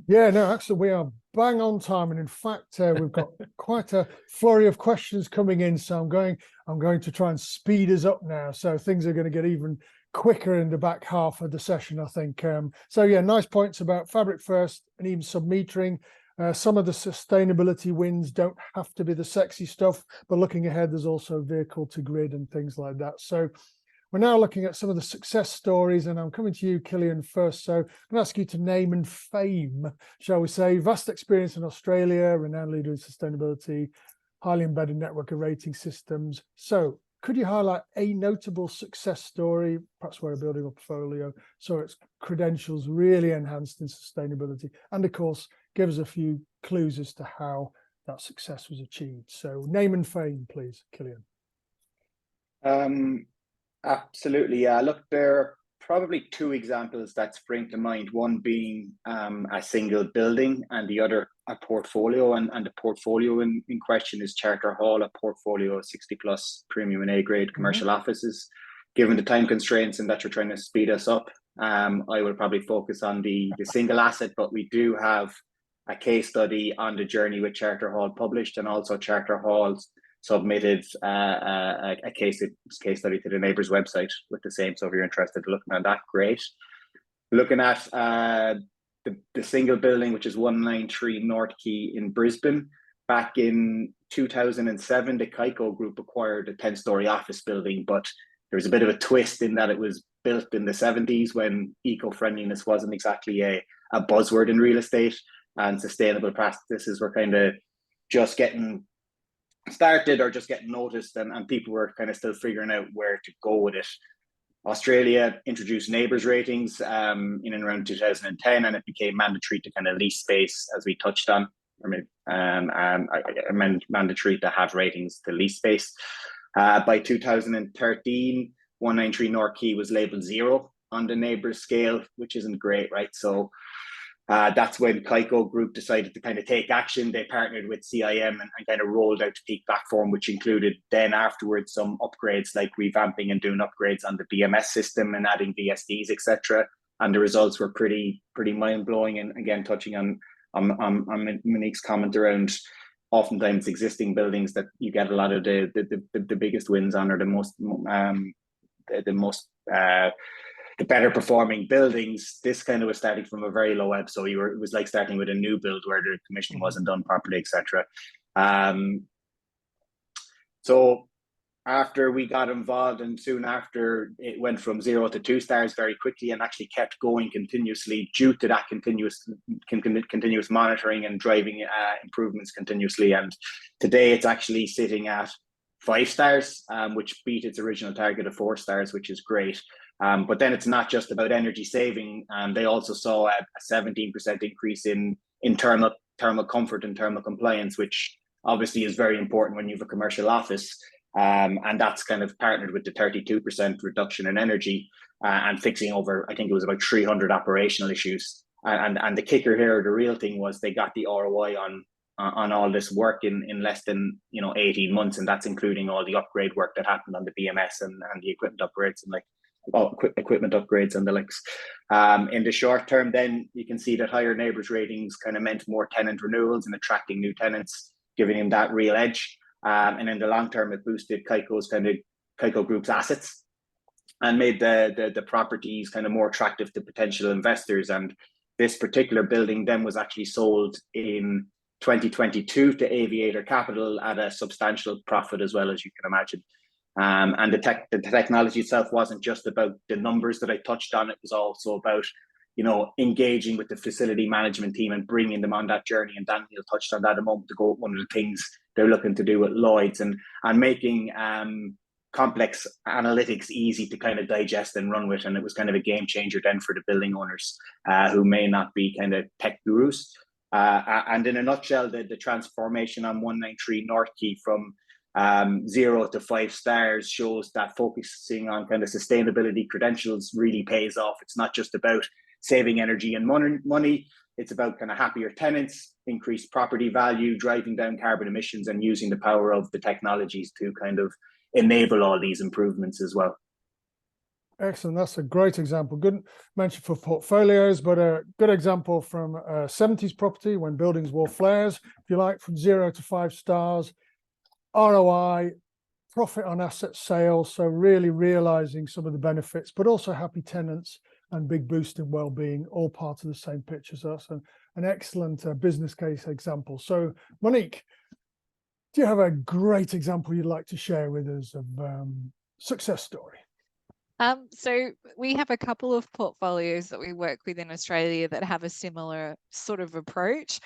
Yeah, no, actually, we are bang on time, and in fact, we've got quite a flurry of questions coming in. So I'm going to try and speed us up now. So things are going to get even quicker in the back half of the session, I think. So yeah, nice points about fabric first and even submetering. Some of the sustainability wins don't have to be the sexy stuff, but looking ahead, there's also vehicle to grid and things like that. So we're now looking at some of the success stories, and I'm coming to you, Killian, first. So I'm going to ask you to name and fame, shall we say. Vast experience in Australia, renowned leader in sustainability, highly embedded network of rating systems. So could you highlight a notable success story, perhaps where a building a portfolio, so its credentials really enhanced in sustainability? And of course, give us a few clues as to how that success was achieved. So name and fame, please, Killian. Absolutely, yeah. Look, there are probably 2 examples that spring to mind, one being a single building and the other a portfolio. And the portfolio in question is Charter Hall, a portfolio of 60+ premium and A-grade commercial offices. Given the time constraints and that you're trying to speed us up, I will probably focus on the single asset, but we do have a case study on the journey with Charter Hall published, and also Charter Hall's submitted a case study to the NABERS website with the same. So if you're interested in looking at that, great. Looking at the single building, which is 193 North Quay in Brisbane. Back in 2007, the Kaiko Group acquired a 10-story office building, but there was a bit of a twist in that it was built in the 70s when eco-friendliness wasn't exactly a buzzword in real estate, and sustainable practices were kind of just getting started or just getting noticed, and people were kind of still figuring out where to go with it. Australia introduced NABERS ratings in and around 2010, and it became mandatory to kind of lease space, as we touched on. Mandatory to have ratings to lease space. By 2013, 193 North Quay was labelled 0 on the NABERS scale, which isn't great, right? So that's when Kaiko Group decided to kind of take action. They partnered with CIM and kind of rolled out the Peak platform, which included then afterwards some upgrades like revamping and doing upgrades on the BMS system and adding VSDs, etc. And the results were pretty mind-blowing. And again, touching on on Monique's comment around oftentimes existing buildings that you get a lot of the biggest wins on, or the better performing buildings. This kind of was starting from a very low ebb, so it was like starting with a new build where the commissioning wasn't done properly, etc. So after we got involved, and soon after, it went from 0 to 2 stars very quickly, and actually kept going continuously due to that continuous monitoring and driving improvements continuously. And today it's actually sitting at 5 stars, which beat its original target of 4 stars, which is great. But then it's not just about energy saving. They also saw a 17% increase in thermal comfort and thermal compliance, which obviously is very important when you have a commercial office. And that's kind of partnered with the 32% reduction in energy and fixing over, I think it was about 300 operational issues. And the kicker here, the real thing, was they got the ROI on all this work in less than 18 months, and that's including all the upgrade work that happened on the BMS and the equipment upgrades and equipment upgrades and the likes. In the short term, then you can see that higher NABERS ratings kind of meant more tenant renewals and attracting new tenants, giving them that real edge. And in the long term, it boosted Kaiko Group's assets and made the properties kind of more attractive to potential investors. And this particular building then was actually sold in 2022 to Aviator Capital at a substantial profit, as well, as you can imagine. And the technology itself wasn't just about the numbers that I touched on. It was also about engaging with the facility management team and bringing them on that journey. And Daniel touched on that a moment ago. One of the things they're looking to do with Lloyd's and making complex analytics easy to kind of digest and run with. And it was kind of a game changer then for the building owners who may not be kind of tech gurus. And in a nutshell, the transformation on 193 North Quay from 0 to 5 stars shows that focusing on kind of sustainability credentials really pays off. It's not just about saving energy and money. It's about kind of happier tenants, increased property value, driving down carbon emissions, and using the power of the technologies to kind of enable all these improvements as well. Excellent. That's a great example. Good mention for portfolios, but a good example from a 70s property when buildings wore flares, if you like, from 0 to 5 stars, ROI, profit on asset sales. So really realizing some of the benefits, but also happy tenants and big boost in well-being, all part of the same picture. So that's an excellent business case example. So Monique, do you have a great example you'd like to share with us of success story? So we have a couple of portfolios that we work with in Australia that have a similar sort of approach.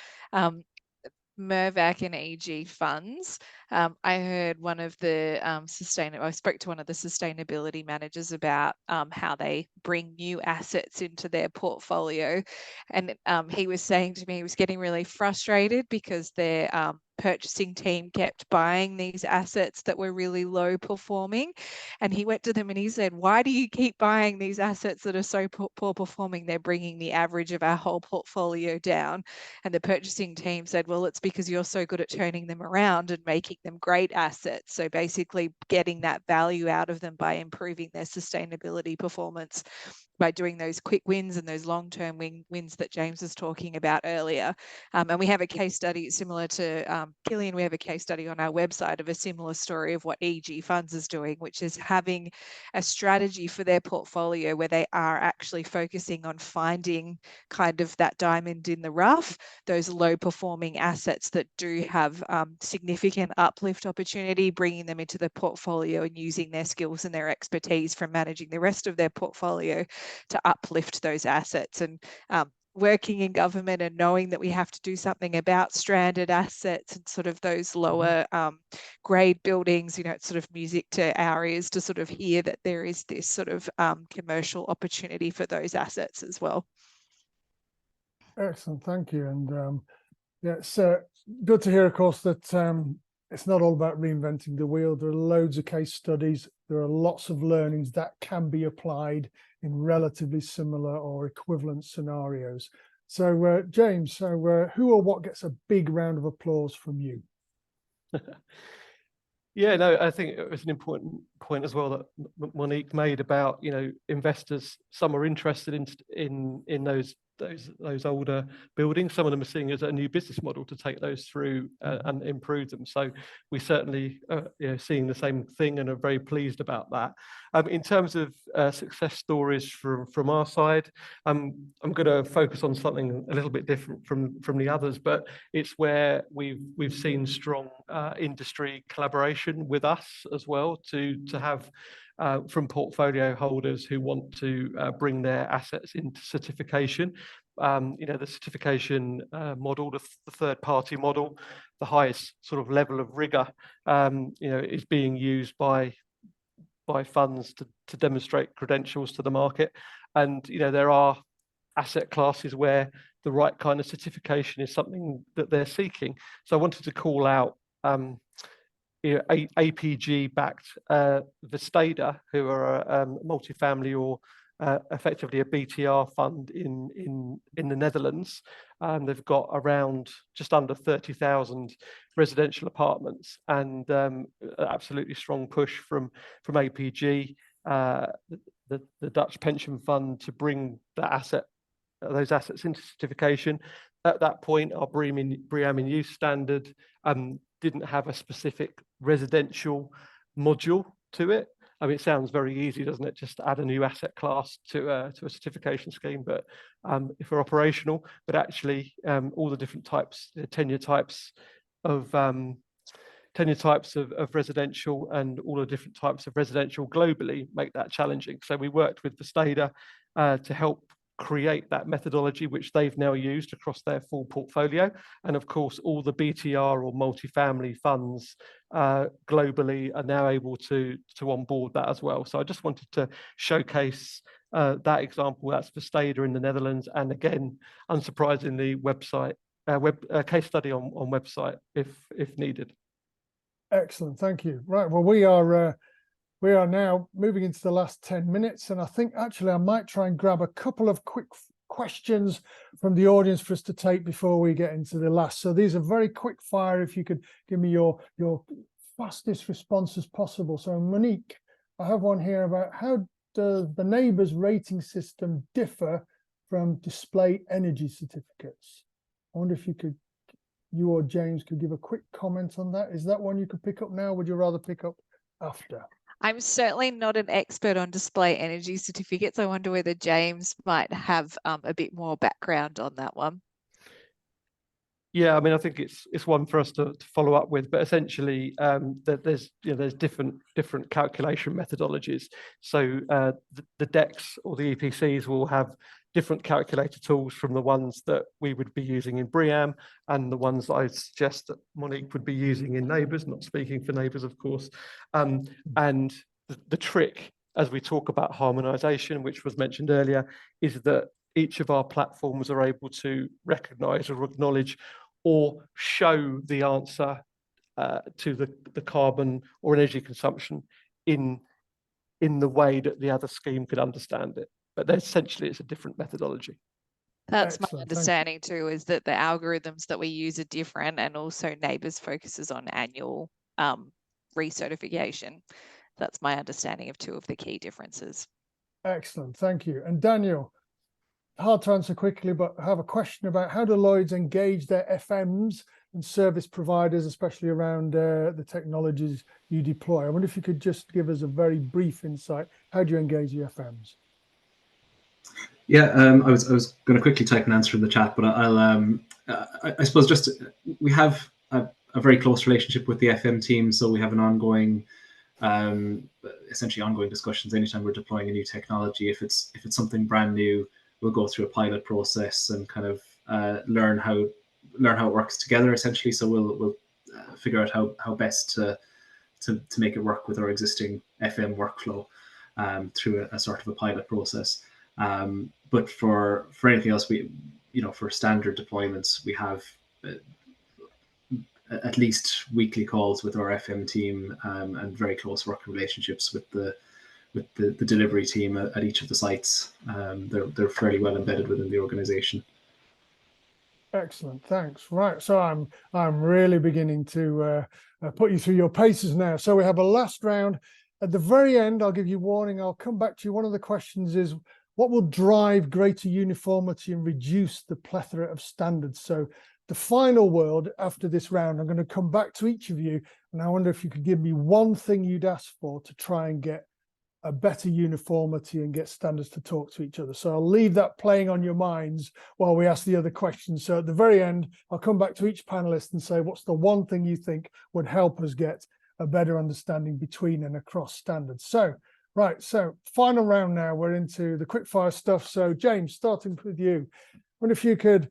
Mirvac and EG funds. I heard one of the I spoke to one of the sustainability managers about how they bring new assets into their portfolio, and he was saying to me he was getting really frustrated because their purchasing team kept buying these assets that were really low performing, and he went to them and he said, "Why do you keep buying these assets that are so poor performing? They're bringing the average of our whole portfolio down." And the purchasing team said, "Well, it's because you're so good at turning them around and making them great assets." So basically getting that value out of them by improving their sustainability performance by doing those quick wins and those long-term wins that James was talking about earlier. And we have a case study similar to Killian. We have a case study on our website of a similar story of what EG Funds is doing, which is having a strategy for their portfolio where they are actually focusing on finding kind of that diamond in the rough, those low performing assets that do have significant uplift opportunity, bringing them into the portfolio and using their skills and their expertise from managing the rest of their portfolio to uplift those assets. And working in government and knowing that we have to do something about stranded assets and sort of those lower grade buildings, it's sort of music to our ears to sort of hear that there is this sort of commercial opportunity for those assets as well. Excellent, thank you. And yeah, it's good to hear, of course, that it's not all about reinventing the wheel. There are loads of case studies. There are lots of learnings that can be applied in relatively similar or equivalent scenarios. So, James, who or what gets a big round of applause from you? Yeah, no, I think it was an important point as well that Monique made about, investors. Some are interested in those those older buildings. Some of them are seeing it as a new business model to take those through and improve them. So we certainly seeing the same thing and are very pleased about that. In terms of success stories from our side, I'm going to focus on something a little bit different from the others, but it's where we've seen strong industry collaboration with us as well to have from portfolio holders who want to bring their assets into certification. The certification model, the third-party model, the highest sort of level of rigor, is being used by funds to demonstrate credentials to the market. And there are asset classes where the right kind of certification is something that they're seeking. So I wanted to call out APG-backed Vesteda, who are a multifamily or effectively a BTR fund in the Netherlands. They've got around just under 30,000 residential apartments, and absolutely strong push from APG, the Dutch pension fund, to bring those assets into certification. At that point, our BREEAM in use standard didn't have a specific residential module to it. I mean, it sounds very easy, doesn't it? Just to add a new asset class to a certification scheme, but if we're operational, but actually all the different types, tenure types of residential and all the different types of residential globally make that challenging. So we worked with Vesteda to help create that methodology, which they've now used across their full portfolio. And of course, all the BTR or multifamily funds globally are now able to onboard that as well. So I just wanted to showcase that example. That's Vesteda in the Netherlands, and again, unsurprisingly, case study on website if needed. Excellent, thank you. Right, well, we are now moving into the last 10 minutes, and I think actually I might try and grab a couple of quick questions from the audience for us to take before we get into the last. So these are very quick fire, if you could give me your fastest response as possible. So Monique, I have one here about how does the NABERS rating system differ from display energy certificates? I wonder if you or James could give a quick comment on that. Is that one you could pick up now? Would you rather pick up after? I'm certainly not an expert on display energy certificates. I wonder whether James might have a bit more background on that one. Yeah, I mean, I think it's one for us to follow up with, but essentially there's different calculation methodologies. So the DECs or the EPCs will have different calculator tools from the ones that we would be using in BREEAM and the ones that I suggest that Monique would be using in NABERS, not speaking for NABERS, of course. And the trick, as we talk about harmonization, which was mentioned earlier, is that each of our platforms are able to recognize or acknowledge or show the answer to the carbon or energy consumption in the way that the other scheme could understand it. But essentially, it's a different methodology. That's Excellent, my understanding too, is that the algorithms that we use are different, and also NABERS focuses on annual recertification. That's my understanding of two of the key differences. Excellent, thank you. And Daniel, hard to answer quickly, but I have a question about how do Lloyds engage their FMs and service providers, especially around the technologies you deploy? I wonder if you could just give us a very brief insight. How do you engage the FMs? Yeah, I was going to quickly type an answer in the chat, but I suppose just we have a very close relationship with the FM team, so we have an ongoing, essentially ongoing discussions anytime we're deploying a new technology. If it's something brand new, we'll go through a pilot process and kind of learn how it works together, essentially. So we'll figure out how best to make it work with our existing FM workflow through a sort of a pilot process. But for anything else, for standard deployments, we have at least weekly calls with our FM team and very close working relationships with the delivery team at each of the sites. They're fairly well embedded within the organization. Excellent, thanks. Right, so I'm really beginning to put you through your paces now. So we have a last round. At the very end, I'll give you warning. I'll come back to you. One of the questions is, What will drive greater uniformity and reduce the plethora of standards? So the final word after this round, I'm going to come back to each of you, and I wonder if you could give me one thing you'd ask for to try and get a better uniformity and get standards to talk to each other. So I'll leave that playing on your minds while we ask the other questions. So at the very end, I'll come back to each panelist and say, what's the one thing you think would help us get a better understanding between and across standards? So, right, so final round now, we're into the quickfire stuff. So James, starting with you, I wonder if you could,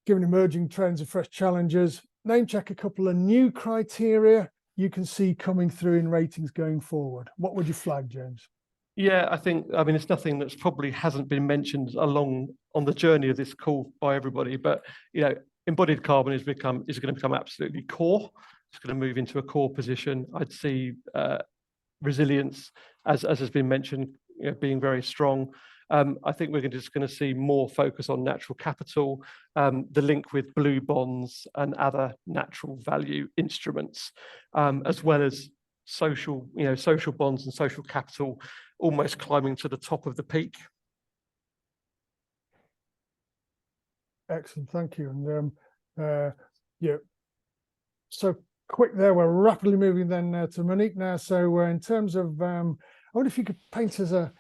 given emerging trends and fresh challenges, name check a couple of new criteria you can see coming through in ratings going forward. What would you flag, James? Yeah, I mean, it's nothing that's probably hasn't been mentioned along on the journey of this call by everybody, but, embodied carbon is going to become absolutely core. It's going to move into a core position. I'd see resilience, as has been mentioned, being very strong. I think we're just going to see more focus on natural capital, the link with blue bonds and other natural value instruments, as well as social bonds and social capital almost climbing to the top of the peak. Excellent, thank you. And yeah, so quick there, we're rapidly moving then to Monique now. So in terms of, I wonder if you could paint us a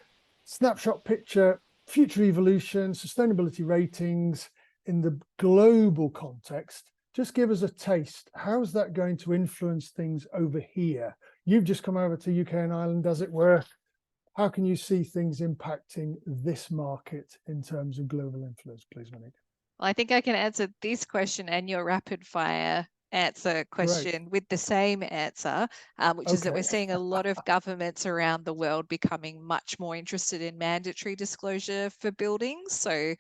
snapshot picture, future evolution, sustainability ratings in the global context. Just give us a taste. How's that going to influence things over here? You've just come over to UK and Ireland, as it were. How can you see things impacting this market in terms of global influence, please, Monique? Well, I think I can answer this question and your rapid fire answer question with the same answer, which is that we're seeing a lot of governments around the world becoming much more interested in mandatory disclosure for buildings. So,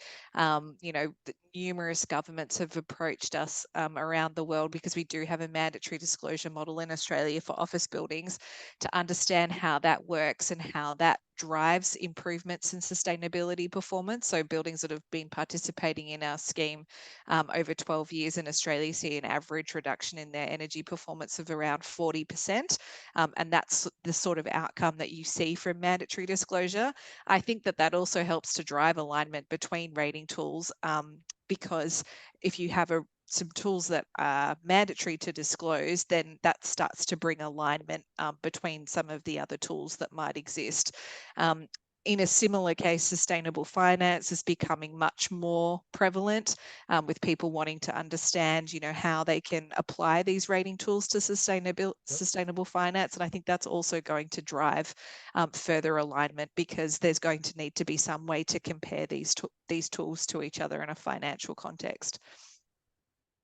numerous governments have approached us around the world, because we do have a mandatory disclosure model in Australia for office buildings, to understand how that works and how that drives improvements in sustainability performance. So buildings that have been participating in our scheme over 12 years in Australia see an average reduction in their energy performance of around 40%. And that's the sort of outcome that you see from mandatory disclosure. I think that also helps to drive alignment between rating tools, because if you have some tools that are mandatory to disclose, then that starts to bring alignment between some of the other tools that might exist. In a similar case, sustainable finance is becoming much more prevalent, with people wanting to understand, how they can apply these rating tools to sustainable finance. And I think that's also going to drive further alignment, because there's going to need to be some way to compare these tools to each other in a financial context.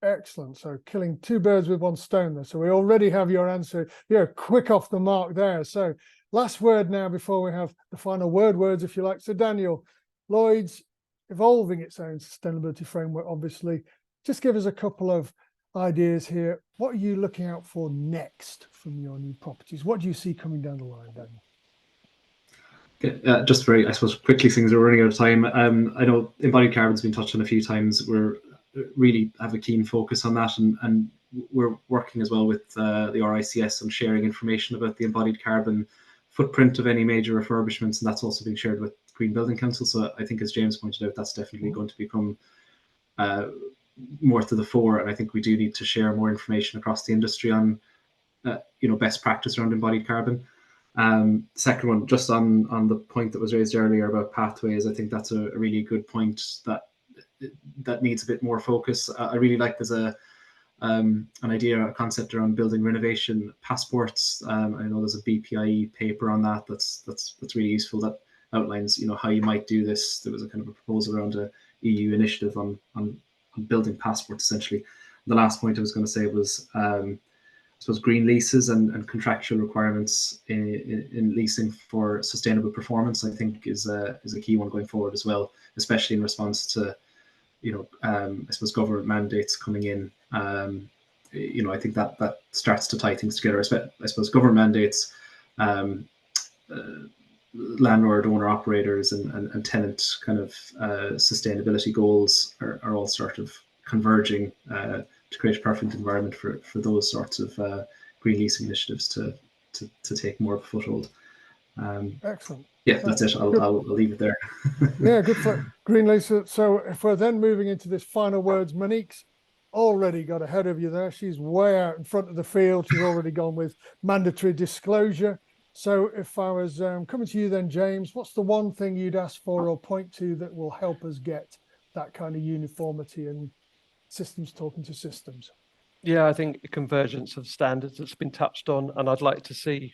Excellent. So killing two birds with one stone there. So we already have your answer. You're quick off the mark there. So last word now before we have the final words, if you like. So Daniel, Lloyd's evolving its own sustainability framework, obviously. Just give us a couple of ideas here. What are you looking out for next from your new properties? What do you see coming down the line, Daniel? Just very, I suppose, quickly, things are running out of time. I know embodied carbon's been touched on a few times. We're really have a keen focus on that, and we're working as well with the RICS on sharing information about the embodied carbon footprint of any major refurbishments, and that's also being shared with Green Building Council. So I think, as James pointed out, that's definitely going to become more to the fore, and I think we do need to share more information across the industry on best practice around embodied carbon. Second one, just on the point that was raised earlier about pathways, I think that's a really good point that needs a bit more focus. I really like there's an idea, a concept around building renovation passports. I know there's a BPIE paper on that that's really useful, that outlines how you might do this. There was a kind of a proposal around a EU initiative on building passports, essentially. The last point I was going to say was I suppose green leases and contractual requirements in leasing for sustainable performance, I think is a key one going forward as well, especially in response to I suppose government mandates coming in. I think that starts to tie things together. I suppose government mandates, landlord, owner, operators, and tenant kind of sustainability goals are all sort of converging to create a perfect environment for those sorts of green leasing initiatives to take more of a foothold. Excellent. Yeah, that's it. I'll leave it there. Yeah, good for Green Lisa. So if we're then moving into this final words, Monique's already got ahead of you there. She's way out in front of the field. She's already gone with mandatory disclosure. So if I was coming to you then, James, what's the one thing you'd ask for or point to that will help us get that kind of uniformity and systems talking to systems? Yeah, I think a convergence of standards that's been touched on, and I'd like to see,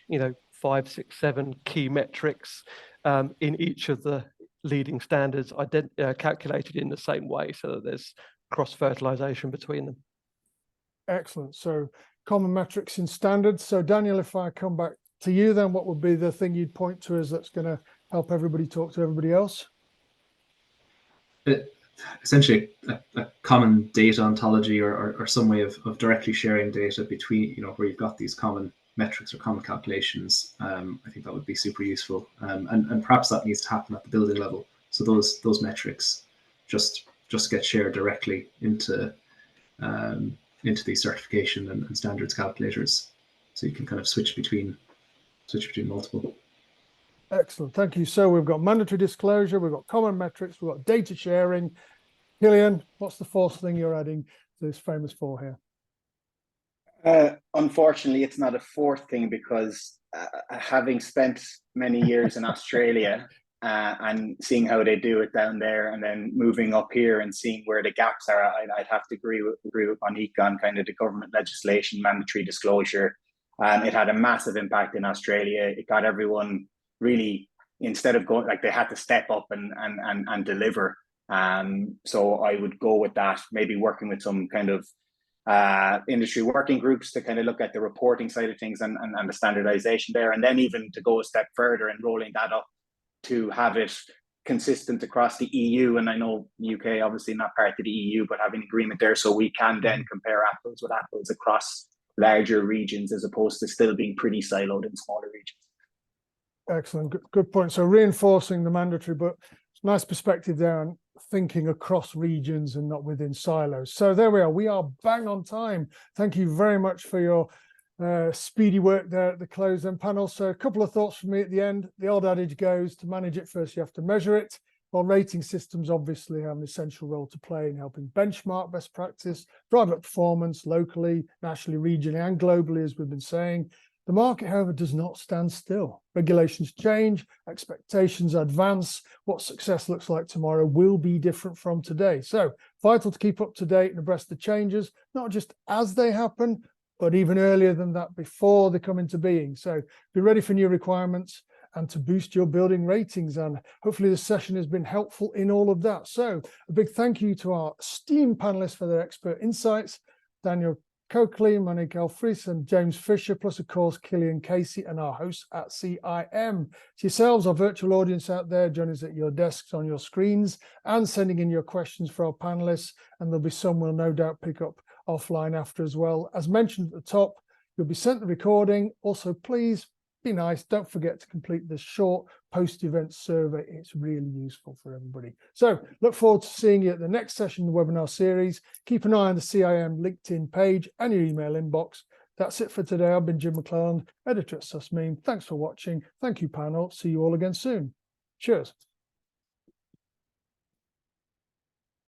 5, 6, 7 key metrics in each of the leading standards calculated in the same way, so that there's cross-fertilization between them. Excellent. So common metrics in standards. So Daniel, if I come back to you, then what would be the thing you'd point to as that's going to help everybody talk to everybody else? Essentially a common data ontology or some way of directly sharing data between, where you've got these common metrics or common calculations. I think that would be super useful. And perhaps that needs to happen at the building level. So those metrics just get shared directly into these certification and standards calculators. So you can kind of switch between multiple. Excellent. Thank you. So we've got mandatory disclosure, we've got common metrics, we've got data sharing. Gillian, what's the fourth thing you're adding to this famous four here? Unfortunately, it's not a fourth thing because having spent many years in Australia and seeing how they do it down there, and then moving up here and seeing where the gaps are, I'd have to agree with Monique on kind of the government legislation, mandatory disclosure. It had a massive impact in Australia. It got everyone really, instead of going, like, they had to step up and deliver. So I would go with that, maybe working with some kind of industry working groups to kind of look at the reporting side of things and the standardization there, and then even to go a step further and rolling that up to have it consistent across the EU. And I know UK obviously not part of the EU, but having agreement there so we can then compare apples with apples across larger regions as opposed to still being pretty siloed in smaller regions. Excellent. Good point. So reinforcing the mandatory, but it's a nice perspective there on thinking across regions and not within silos. So there we are. We are bang on time. Thank you very much for your speedy work there at the close then, panel. So a couple of thoughts from me at the end. The old adage goes, to manage it first you have to measure it. While rating systems obviously have an essential role to play in helping benchmark best practice, drive up performance locally, nationally, regionally, and globally, as we've been saying. The market, however, does not stand still. Regulations change, expectations advance. What success looks like tomorrow will be different from today. So vital to keep up to date and abreast the changes, not just as they happen, but even earlier than that, before they come into being. So be ready for new requirements and to boost your building ratings. And hopefully this session has been helpful in all of that. So a big thank you to our esteemed panelists for their expert insights, Daniel Coakley, Monique Elfries, and James Fisher, plus of course Killian Casey and our hosts at CIM. To yourselves, our virtual audience out there, join us at your desks, on your screens, and sending in your questions for our panelists, and there'll be some we'll no doubt pick up offline after as well. As mentioned at the top, you'll be sent the recording. Also, please be nice, don't forget to complete this short post-event survey. It's really useful for everybody. So look forward to seeing you at the next session in the webinar series. Keep an eye on the CIM LinkedIn page and your email inbox. That's it for today. I've been Jim McClelland, editor at SUSMEME. Thanks for watching. Thank you, panel. See you all again soon. Cheers.